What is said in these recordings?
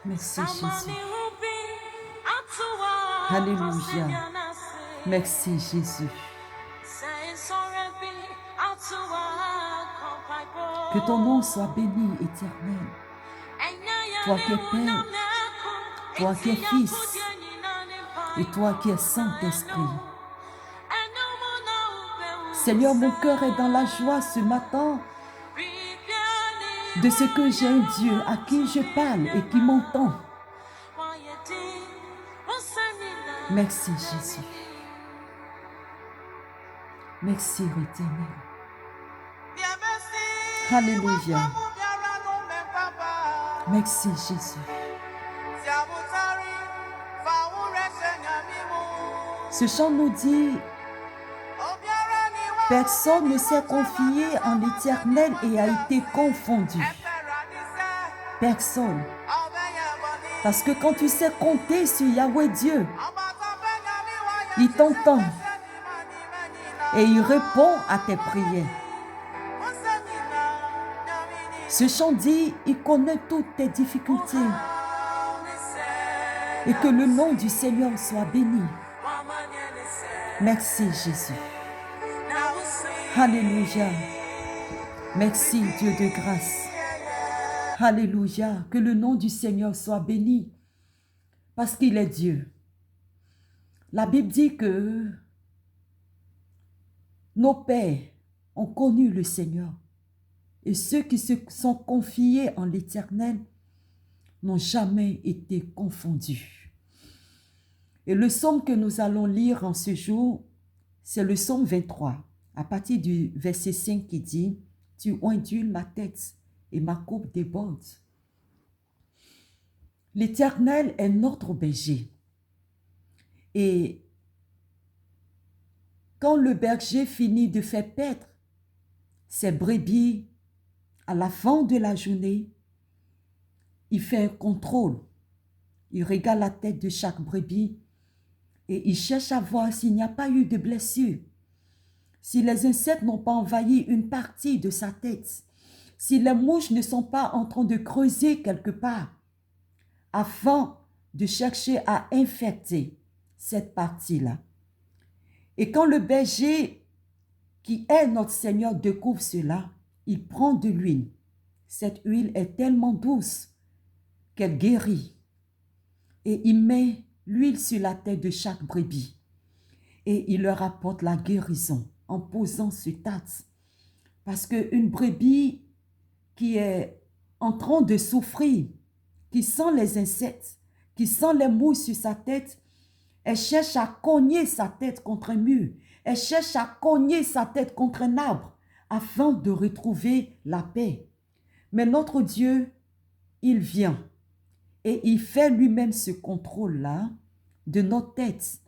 Merci Jésus. Alléluia. Merci Jésus. Que ton nom soit béni, Éternel. Toi qui es Père, toi qui es Fils, et toi qui es Saint-Esprit. Seigneur, mon cœur est dans la joie ce matin de ce que j'ai un Dieu à qui je parle et qui m'entend. Merci Jésus. Merci Éternel. Alléluia. Merci Jésus. Ce chant nous dit, personne ne s'est confié en l'Éternel et a été confondu. Personne. Parce que quand tu sais compter sur Yahweh Dieu, il t'entend et il répond à tes prières. Ce chant dit, il connaît toutes tes difficultés et que le nom du Seigneur soit béni. Merci Jésus. Alléluia. Merci Dieu de grâce. Alléluia. Que le nom du Seigneur soit béni parce qu'il est Dieu. La Bible dit que nos pères ont connu le Seigneur et ceux qui se sont confiés en l'Éternel n'ont jamais été confondus. Et le psaume que nous allons lire en ce jour, c'est le psaume 23, à partir du verset 5 qui dit « Tu ondules ma tête et ma coupe déborde. » L'Éternel est notre berger. Et quand le berger finit de faire paître ses brebis à la fin de la journée, il fait un contrôle. Il regarde la tête de chaque brebis et il cherche à voir s'il n'y a pas eu de blessure, si les insectes n'ont pas envahi une partie de sa tête, si les mouches ne sont pas en train de creuser quelque part, afin de chercher à infecter cette partie-là. Et quand le berger, qui est notre Seigneur, découvre cela, il prend de l'huile. Cette huile est tellement douce qu'elle guérit. Et il met l'huile sur la tête de chaque brebis. Et il leur apporte la guérison en posant ce tasse. Parce qu'une brebis qui est en train de souffrir, qui sent les insectes, qui sent les mouches sur sa tête, elle cherche à cogner sa tête contre un mur. Elle cherche à cogner sa tête contre un arbre afin de retrouver la paix. Mais notre Dieu, il vient et il fait lui-même ce contrôle-là de nos têtes.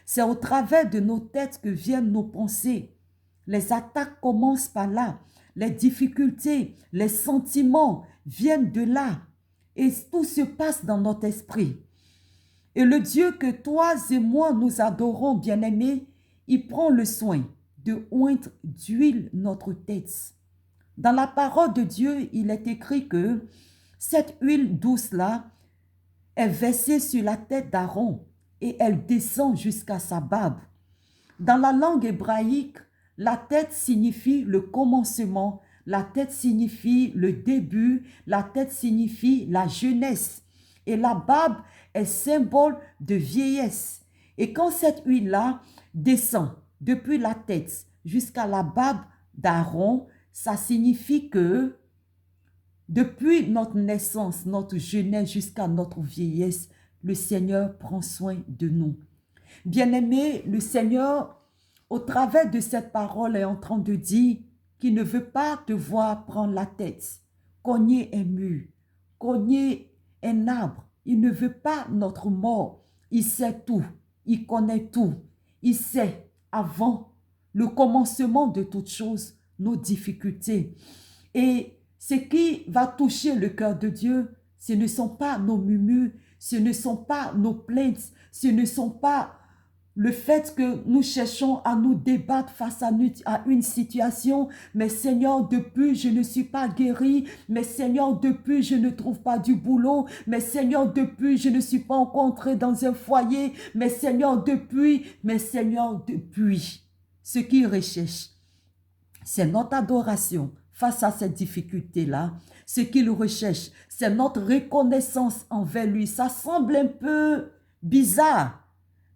C'est au travers de nos têtes que viennent nos pensées. Les attaques commencent par là. Les difficultés, les sentiments viennent de là. Et tout se passe dans notre esprit. Et le Dieu que toi et moi nous adorons, bien-aimés, il prend le soin de oindre d'huile notre tête. Dans la parole de Dieu, il est écrit que cette huile douce-là est versée sur la tête d'Aaron et elle descend jusqu'à sa barbe. Dans la langue hébraïque, la tête signifie le commencement, la tête signifie le début, la tête signifie la jeunesse. Et la barbe est symbole de vieillesse. Et quand cette huile-là descend depuis la tête jusqu'à la barbe d'Aaron, ça signifie que depuis notre naissance, notre jeunesse jusqu'à notre vieillesse, le Seigneur prend soin de nous. Bien-aimé, le Seigneur, au travers de cette parole, est en train de dire qu'il ne veut pas te voir prendre la tête, cogner un mur, cogner un arbre. Il ne veut pas notre mort. Il sait tout. Il connaît tout. Il sait, avant le commencement de toutes choses, nos difficultés. Et ce qui va toucher le cœur de Dieu, ce ne sont pas nos murmures, ce ne sont pas nos plaintes, ce ne sont pas le fait que nous cherchons à nous débattre face à une situation, mais Seigneur, depuis je ne suis pas guéri, mais Seigneur, depuis je ne trouve pas du boulot, mais Seigneur, depuis je ne suis pas entré dans un foyer, mais Seigneur, depuis, ce qu'il recherche, c'est notre adoration face à cette difficulté-là. Ce qu'il recherche, c'est notre reconnaissance envers lui. Ça semble un peu bizarre,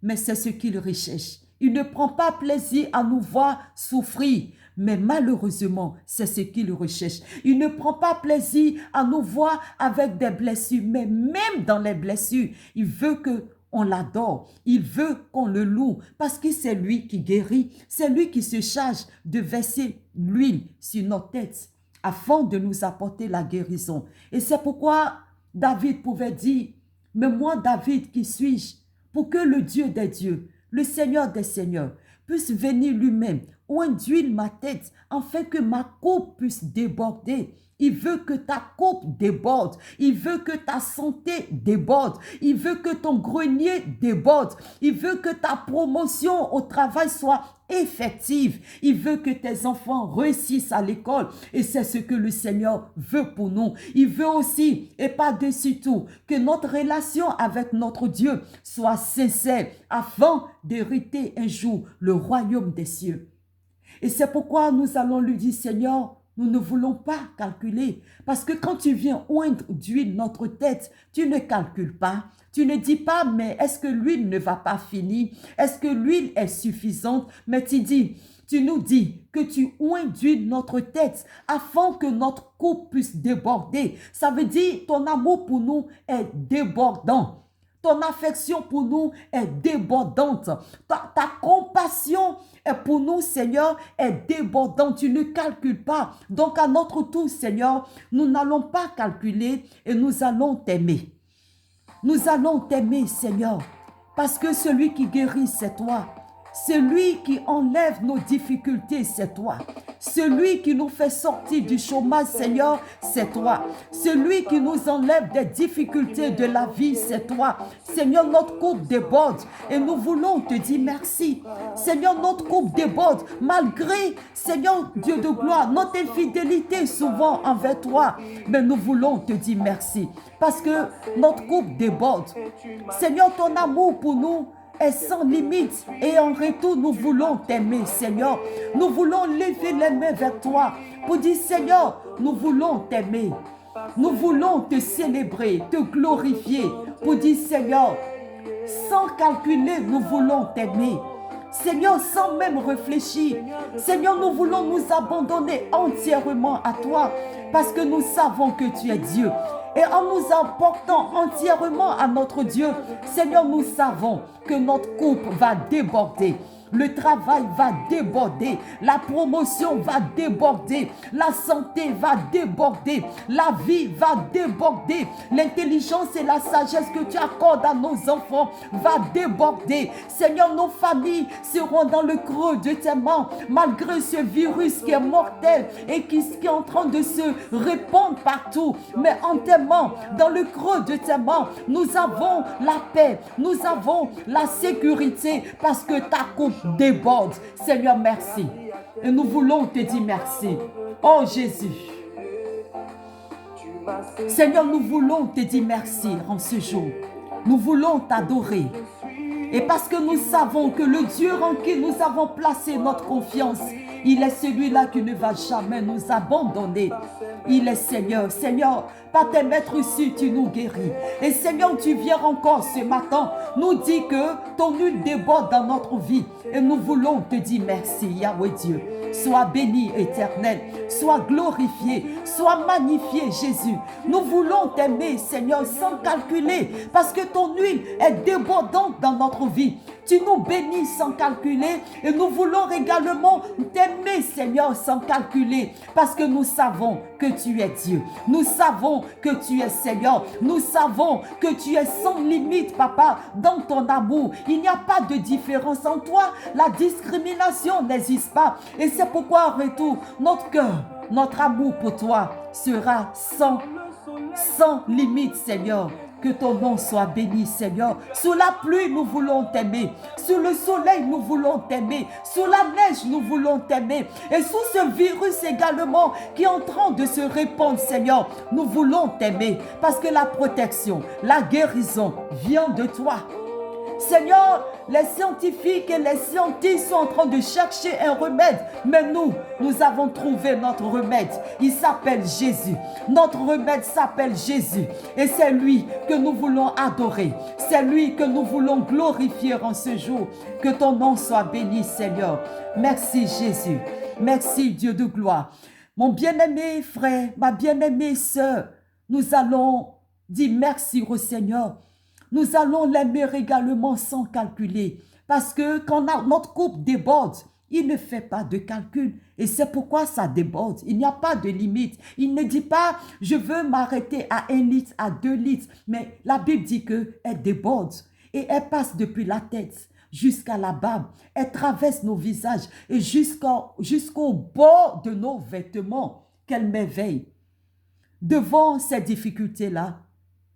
mais c'est ce qu'il recherche. Il ne prend pas plaisir à nous voir souffrir, mais malheureusement, c'est ce qu'il recherche. Il ne prend pas plaisir à nous voir avec des blessures, mais même dans les blessures, il veut qu'on l'adore, il veut qu'on le loue, parce que c'est lui qui guérit, c'est lui qui se charge de verser l'huile sur notre tête afin de nous apporter la guérison. Et c'est pourquoi David pouvait dire, mais moi David, qui suis-je pour que le Dieu des dieux, le Seigneur des seigneurs, puisse venir lui-même oindre ma tête afin que ma coupe puisse déborder. Il veut que ta coupe déborde. Il veut que ta santé déborde. Il veut que ton grenier déborde. Il veut que ta promotion au travail soit effective. Il veut que tes enfants réussissent à l'école. Et c'est ce que le Seigneur veut pour nous. Il veut aussi, et par-dessus tout, que notre relation avec notre Dieu soit sincère afin d'hériter un jour le royaume des cieux. Et c'est pourquoi nous allons lui dire, Seigneur, nous ne voulons pas calculer. Parce que quand tu viens oindre d'huile notre tête, tu ne calcules pas. Tu ne dis pas, mais est-ce que l'huile ne va pas finir? Est-ce que l'huile est suffisante? Mais tu nous dis que tu oins d'huile notre tête afin que notre coupe puisse déborder. Ça veut dire ton amour pour nous est débordant. Ton affection pour nous est débordante. Ta compassion pour nous, Seigneur, est débordante. Tu ne calcules pas. Donc, à notre tour, Seigneur, nous n'allons pas calculer et nous allons t'aimer. Nous allons t'aimer, Seigneur, parce que celui qui guérit, c'est toi. Celui qui enlève nos difficultés, c'est toi. Celui qui nous fait sortir du chômage, Seigneur, c'est toi. Celui qui nous enlève des difficultés de la vie, c'est toi. Seigneur, notre coupe déborde et nous voulons te dire merci. Seigneur, notre coupe déborde malgré, Seigneur Dieu de gloire, notre infidélité souvent envers toi. Mais nous voulons te dire merci parce que notre coupe déborde. Seigneur, ton amour pour nous est sans limite et en retour nous voulons t'aimer, Seigneur. Nous voulons lever les mains vers toi pour dire, Seigneur, nous voulons t'aimer. Nous voulons te célébrer, te glorifier pour dire, Seigneur, sans calculer, nous voulons t'aimer. Seigneur, sans même réfléchir, Seigneur, nous voulons nous abandonner entièrement à toi parce que nous savons que tu es Dieu. Et en nous emportant entièrement à notre Dieu, Seigneur, nous savons que notre coupe va déborder. Le travail va déborder, la promotion va déborder, la santé va déborder, la vie va déborder, l'intelligence et la sagesse que tu accordes à nos enfants va déborder. Seigneur, nos familles seront dans le creux de tes mains, malgré ce virus qui est mortel et qui est en train de se répandre partout. Mais en tes mains, dans le creux de tes mains, nous avons la paix, nous avons la sécurité parce que ta coupe déborde. Seigneur, merci. Et nous voulons te dire merci. Oh Jésus. Seigneur, nous voulons te dire merci en ce jour. Nous voulons t'adorer. Et parce que nous savons que le Dieu en qui nous avons placé notre confiance, il est celui-là qui ne va jamais nous abandonner. Il est Seigneur. Seigneur, par tes maîtres ici, tu nous guéris. Et Seigneur, tu viens encore ce matin nous dire que ton huile déborde dans notre vie. Et nous voulons te dire merci, Yahweh Dieu. Sois béni, éternel. Sois glorifié. Sois magnifié, Jésus. Nous voulons t'aimer, Seigneur, sans calculer. Parce que ton huile est débordante dans notre vie. Tu nous bénis sans calculer. Et nous voulons également t'aimer, Seigneur, sans calculer. Parce que nous savons que tu es Dieu. Nous savons que tu es Seigneur. Nous savons que tu es sans limite, Papa, dans ton amour. Il n'y a pas de différence en toi. La discrimination n'existe pas. Et c'est pourquoi, en retour, notre cœur, notre amour pour toi sera sans limite, Seigneur. Que ton nom soit béni, Seigneur. Sous la pluie, nous voulons t'aimer. Sous le soleil, nous voulons t'aimer. Sous la neige, nous voulons t'aimer. Et sous ce virus également qui est en train de se répandre, Seigneur, nous voulons t'aimer. Parce que la protection, la guérison vient de toi. Seigneur, les scientifiques et les scientifiques sont en train de chercher un remède. Mais nous avons trouvé notre remède. Il s'appelle Jésus. Notre remède s'appelle Jésus. Et c'est lui que nous voulons adorer. C'est lui que nous voulons glorifier en ce jour. Que ton nom soit béni, Seigneur. Merci, Jésus. Merci, Dieu de gloire. Mon bien-aimé frère, ma bien-aimée sœur, nous allons dire merci au Seigneur. Nous allons l'aimer également sans calculer. Parce que quand notre couple déborde, il ne fait pas de calcul. Et c'est pourquoi ça déborde. Il n'y a pas de limite. Il ne dit pas, je veux m'arrêter à 1 litre, à 2 litres. Mais la Bible dit qu'elle déborde. Et elle passe depuis la tête jusqu'à la barbe. Elle traverse nos visages et jusqu'au bord de nos vêtements qu'elle m'éveille. Devant ces difficultés-là,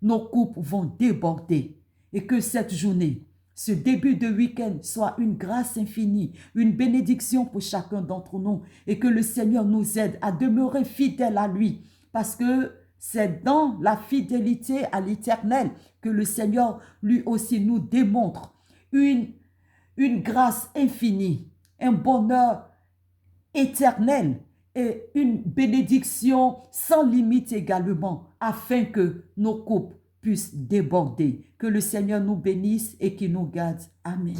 nos couples vont déborder. Et que cette journée, ce début de week-end soit une grâce infinie, une bénédiction pour chacun d'entre nous. Et que le Seigneur nous aide à demeurer fidèles à lui. Parce que c'est dans la fidélité à l'Éternel que le Seigneur lui aussi nous démontre une grâce infinie, un bonheur éternel et une bénédiction sans limite également, afin que nos couples puissent déborder. Que le Seigneur nous bénisse et qu'il nous garde. Amen.